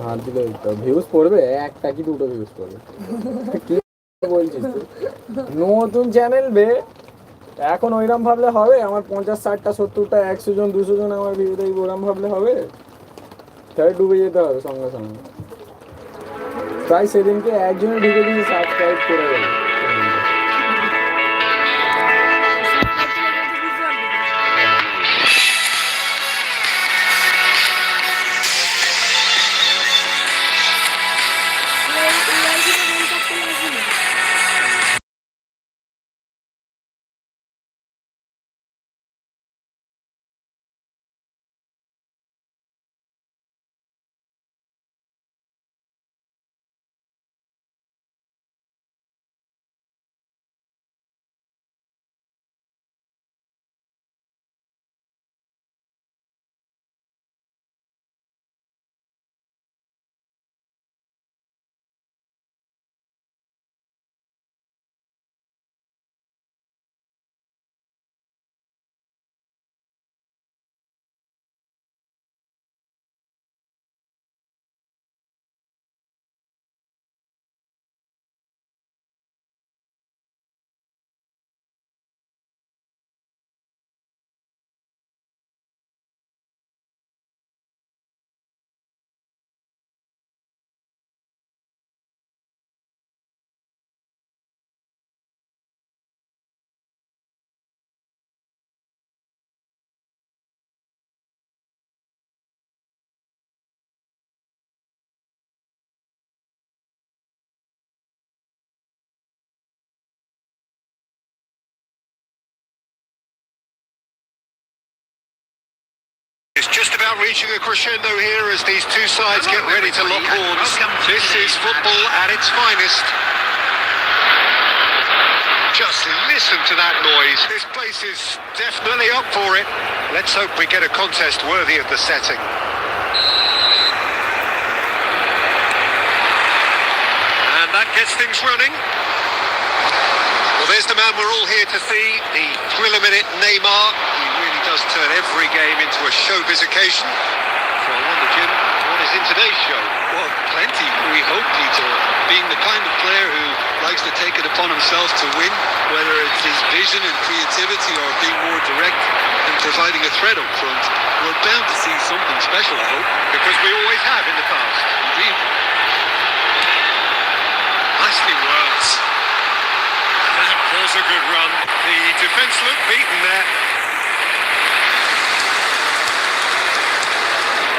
হাত দিলে ভিউজ পড়বে, একটা কি দুটো ভিউজ পড়বে? কি বলছিস তুই? নতুন চ্যানেল বে, এখন ওইরকম ভাবলে হবে? আমার 50, 60, 70টা 100 জন 200 জন আমার ভিউ দেখবে, ওরকম ভাবলে হবে? তাহলে ডুবে যেতে হবে সঙ্গে সঙ্গে। প্রায় সেদিনকে একজনের ঢুকে দিয়ে সাবস্ক্রাইব করে দেবে। It's just about reaching a crescendo here as these two sides get ready to lock horns. This is football at its finest. Just listen to that noise. This place is definitely up for it. Let's hope we get a contest worthy of the setting. And that gets things running. Well, there's the man we're all here to see, the thriller minute Neymar. He really does turn every game into a showbiz occasion. So I wonder, Jim, what is in today's show? Well, plenty, we hope, Peter. Being the kind of player who likes to take it upon himself to win, whether it's his vision and creativity or being more direct and providing a threat up front, we're bound to see something special, I hope. Because we always have in the past. Indeed. Nicely worked. That was a good run. The defence looked beaten there.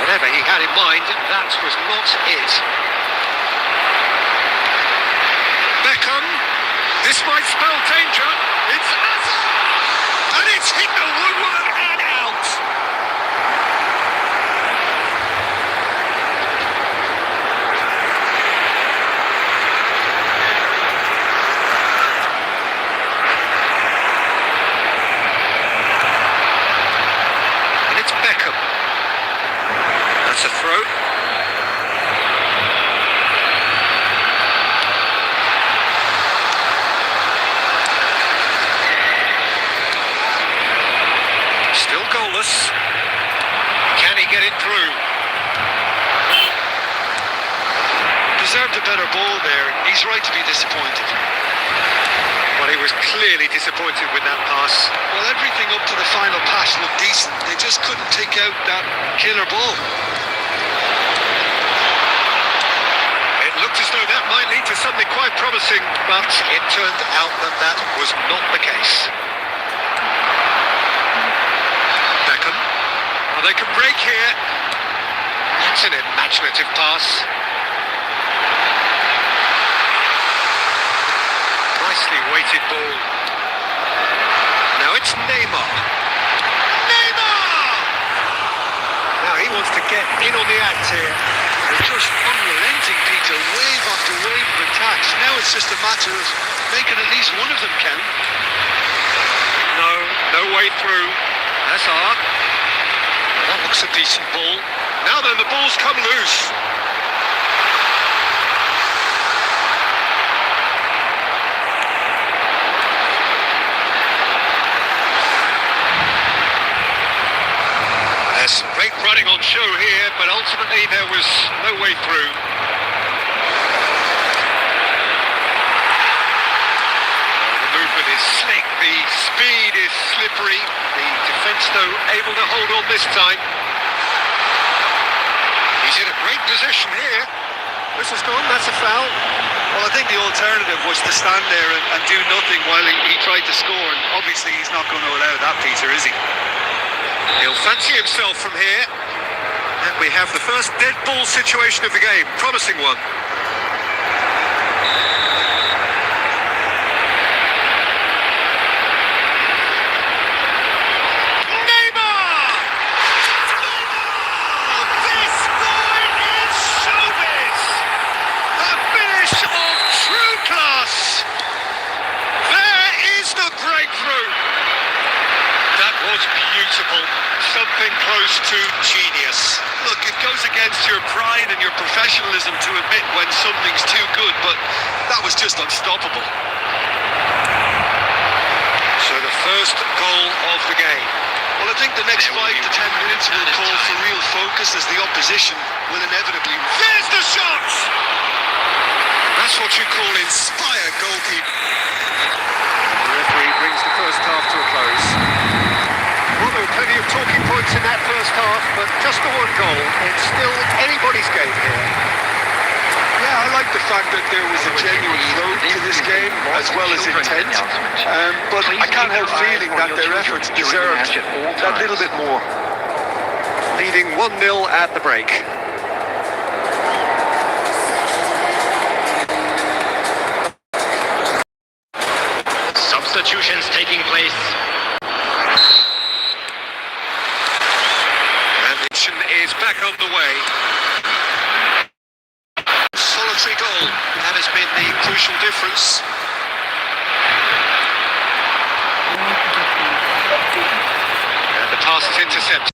Whatever he had in mind, that was not it. Beckham. This might spell danger. It's us. And it's hit the woodwork and out. And it's Beckham. That's a throw. Still goalless. Can he get it through? Deserved a better ball there. He's right to be disappointed. Well, he was clearly disappointed with that pass. Well, everything up to the final pass looked decent. They just couldn't take out that killer ball. It looked as though that might lead to something quite promising, but it turned out that that was not the case. Beckham. Well, they can break here. That's an imaginative pass. Nicely weighted ball. Now it's Neymar. Neymar! Now he wants to get in on the act here. They're just unrelenting, Peter. Wave after wave of attacks. Now it's just a matter of making at least one of them count. No way through. That's hard. That looks a decent ball. Now then, the ball's come loose. There's some great running on show here, but ultimately there was no way through. The movement is slick, the speed is slippery. The defence, though, able to hold on this time. He's in a great position here. Whistle's gone, that's a foul. Well, I think the alternative was to stand there and do nothing while he tried to score, and obviously he's not going to allow that, Peter, is he? He'll fancy himself from here. And we have the first dead ball situation of the game. Promising one. Beautiful, something close to genius. Look, it goes against your pride and your professionalism to admit when something's too good, but that was just unstoppable. So the first goal of the game. Well, I think the next 5 to 10 minutes will call for real focus as the opposition will inevitably... There's the shot! That's what you call inspired goalkeeping. The referee brings the first half to a close. Well, there were plenty of talking points in that first half, but just the one goal. It's still anybody's game here. Yeah, I like the fact that there was a genuine flow to this game, as well as intent. But I can't help feeling that their efforts deserved that little bit more. Leading 1-0 at the break. Substitutions taking place. Is back on the way. Solitary goal. That has been the crucial difference. And the pass is intercepted.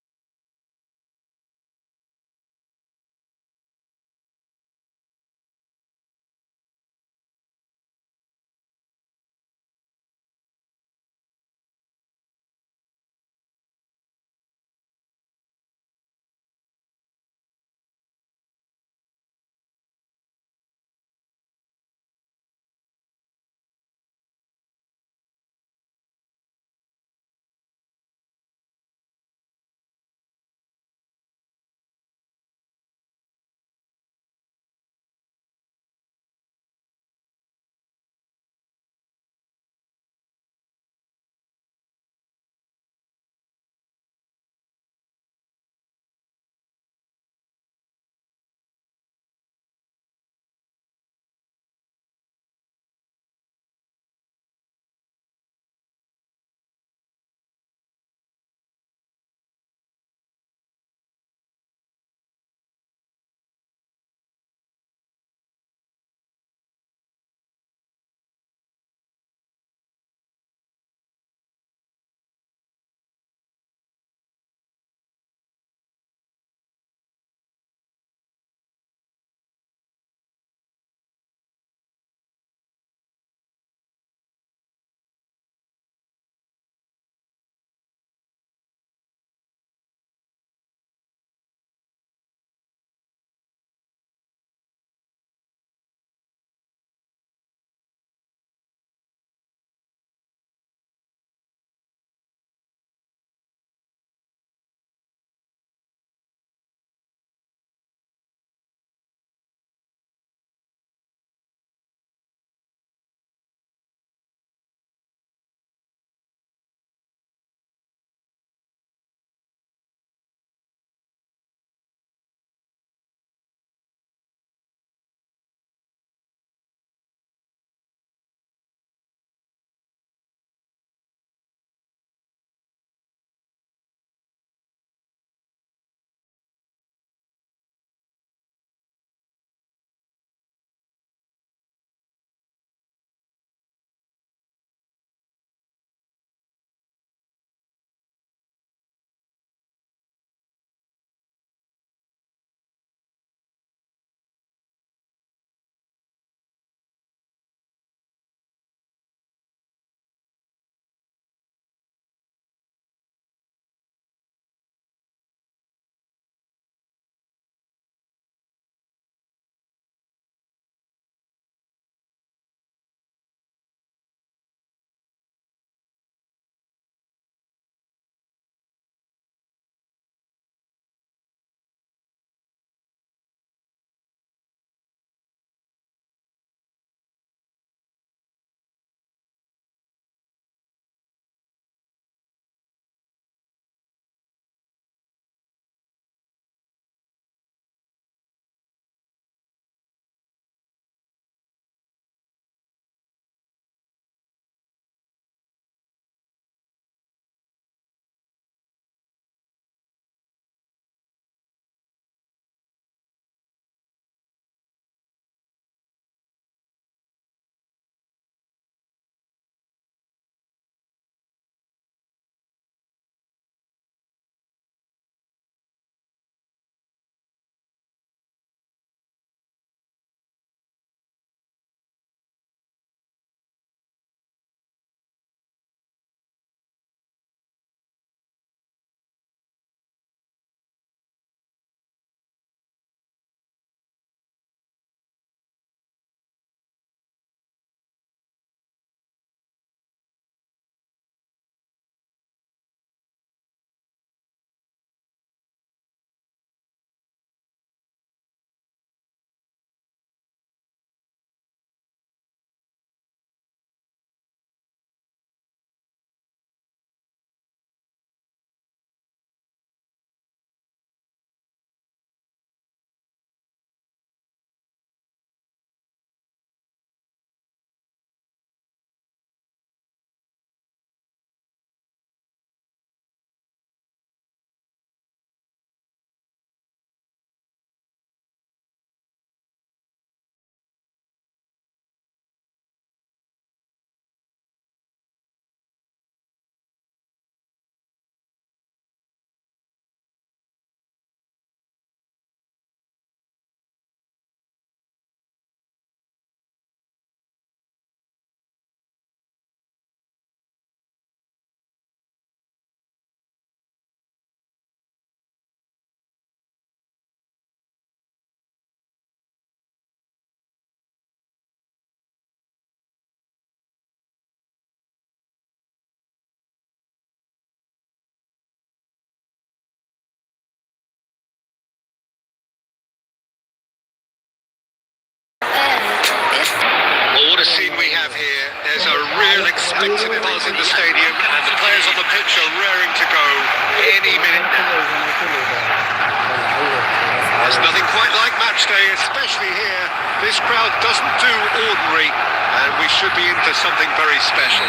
especially here. This crowd doesn't do ordinary, and we should be in for something very special.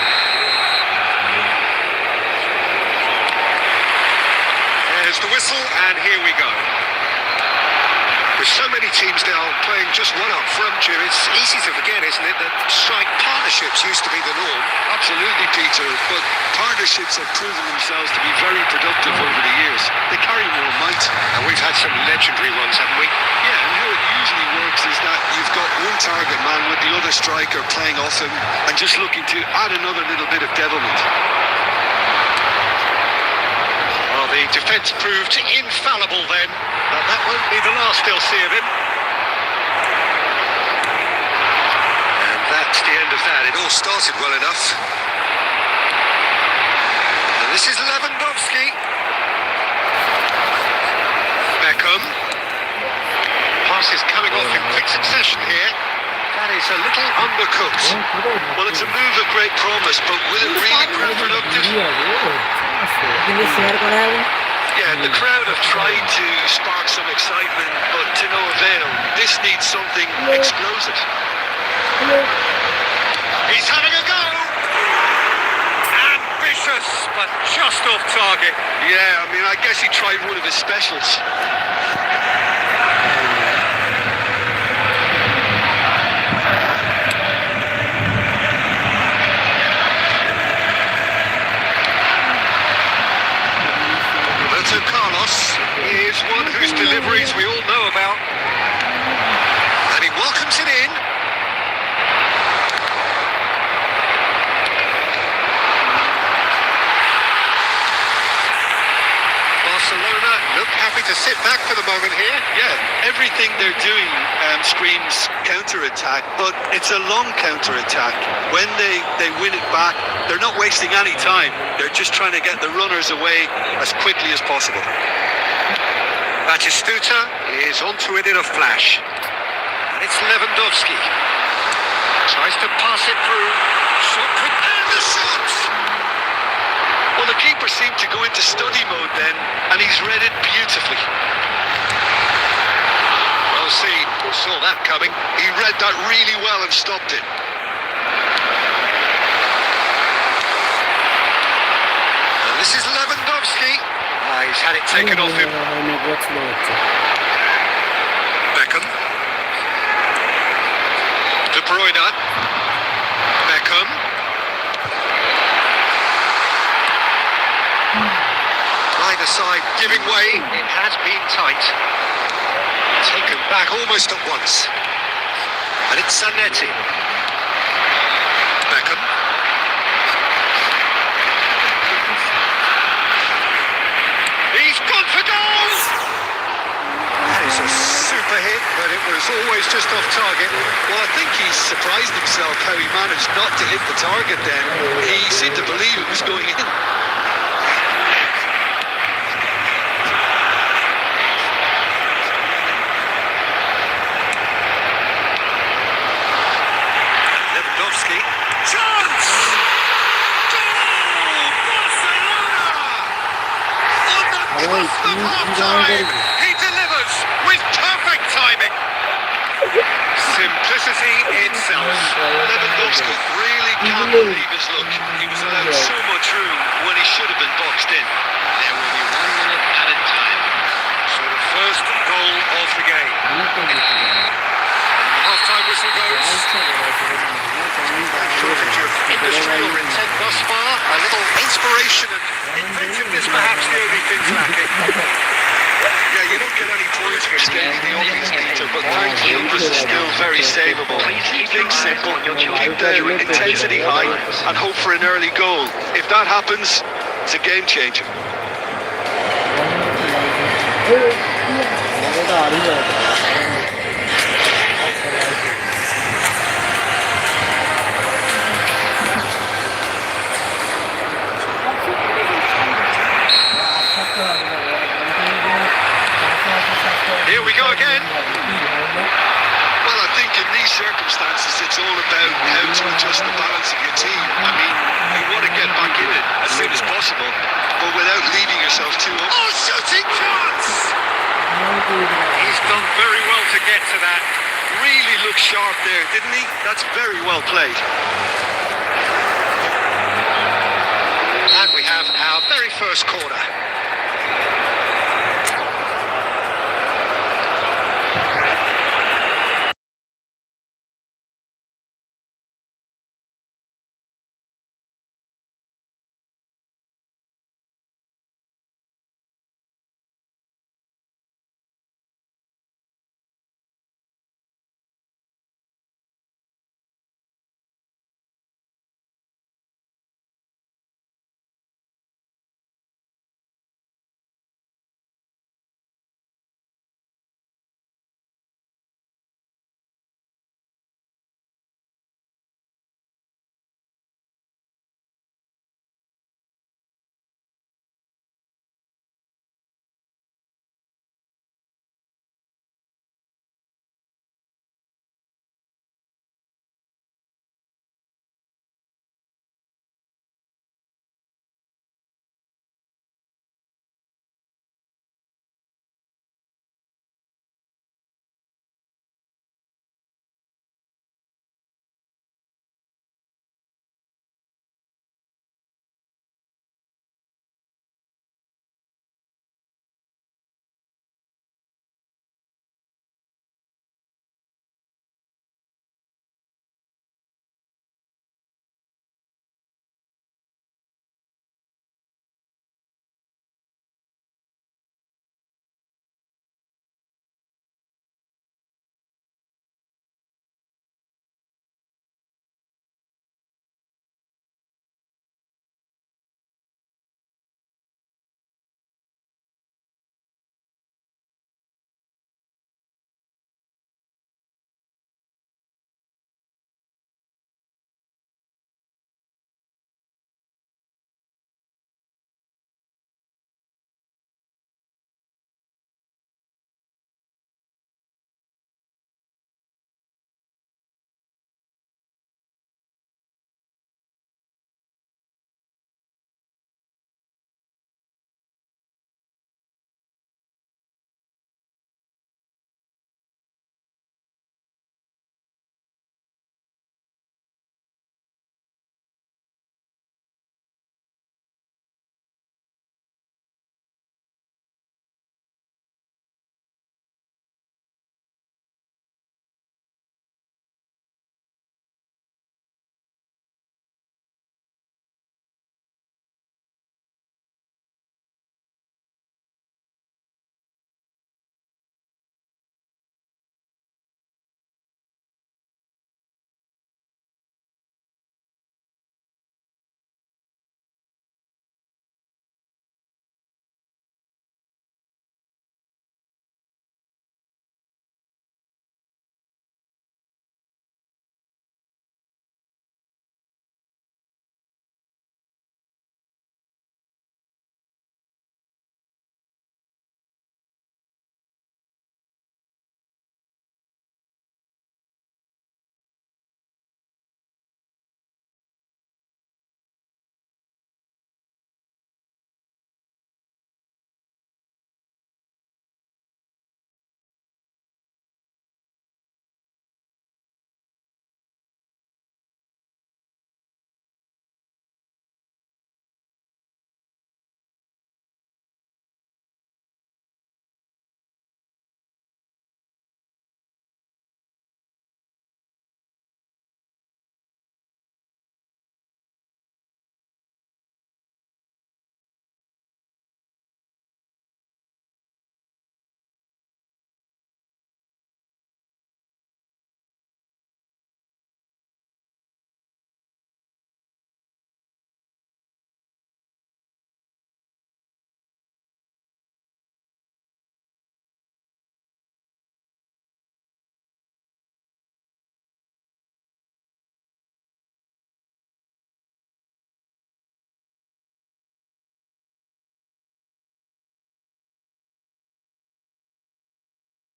There's the whistle, and here we go. With so many teams now playing just one up front, Jim, it's easy to forget, isn't it, that strike partnerships used to be the norm. Absolutely, Peter, but partnerships have proven themselves to be very productive over the years. They carry more might. And we've had some legendary ones, haven't we? Yeah, and how it usually works is that you've got one target man with the other striker playing off him and just looking to add another little bit of devilment. Well, the defence proved infallible then, but that won't be the last they'll see of him. And that's the end of that. It all started well enough. And this is Lewandowski. Beckham. Pass is coming off in quick succession here. That is a little undercooked. Well, it's a move of great promise, but will it really prove productive? Yeah, the crowd have tried to spark some excitement, but to no avail. This needs something explosive. He's having a go! Ambitious, but just off target. Yeah, I mean, I guess he tried one of his specials. Roberto Carlos is one whose deliveries we all know about. And he welcomes it in. Barcelona look happy to sit back for the moment here. Yeah, everything they're doing screams counter-attack, but it's a long counter-attack. When they win it back, they're not wasting any time. They're just trying to get the runners away as quickly as possible. Batistuta is onto it in a flash. And it's Lewandowski. Tries to pass it through. Shot quick, and the shot! Well, the keeper seemed to go into study mode then, and he's read it beautifully. Well seen, saw that coming. He read that really well and stopped it. And this is Lewandowski. He's had it taken off him. Beckham. De Bruyne. Beckham. Either side giving way. It has been tight. Taken back almost at once. And it's Zanetti. Beckham. He's gone for goal! That is a super hit, but it was always just off target. Well, I think he's surprised himself how he managed not to hit the target then. He seemed to believe it was going in. Lewandowski. Chance! Goal! Barcelona! On the cusp of half-time, he delivers with perfect timing. Simplicity itself. Lewandowski really can't believe his luck. He was allowed so much room when he should have been boxed in. There will be 1 minute added time. So the first goal of the game. Half-time whistle goes. Shortage of industrial intent thus far. A little inspiration and inventiveness, perhaps the only things lacking. Yeah, you don't get any points for stating the obvious, Peter, but thankfully this is still very savable. Keep things simple, keep the intensity high, and hope for an early goal. If that happens, it's a game changer. Here we go again. Well, I think in these circumstances, it's all about how to adjust the balance of your team. I mean, you want to get back in it as soon as possible, but without leaving yourself too up. Oh, shooting chance! He's done very well to get to that. really looked sharp there, didn't he? That's very well played. And we have our very first corner.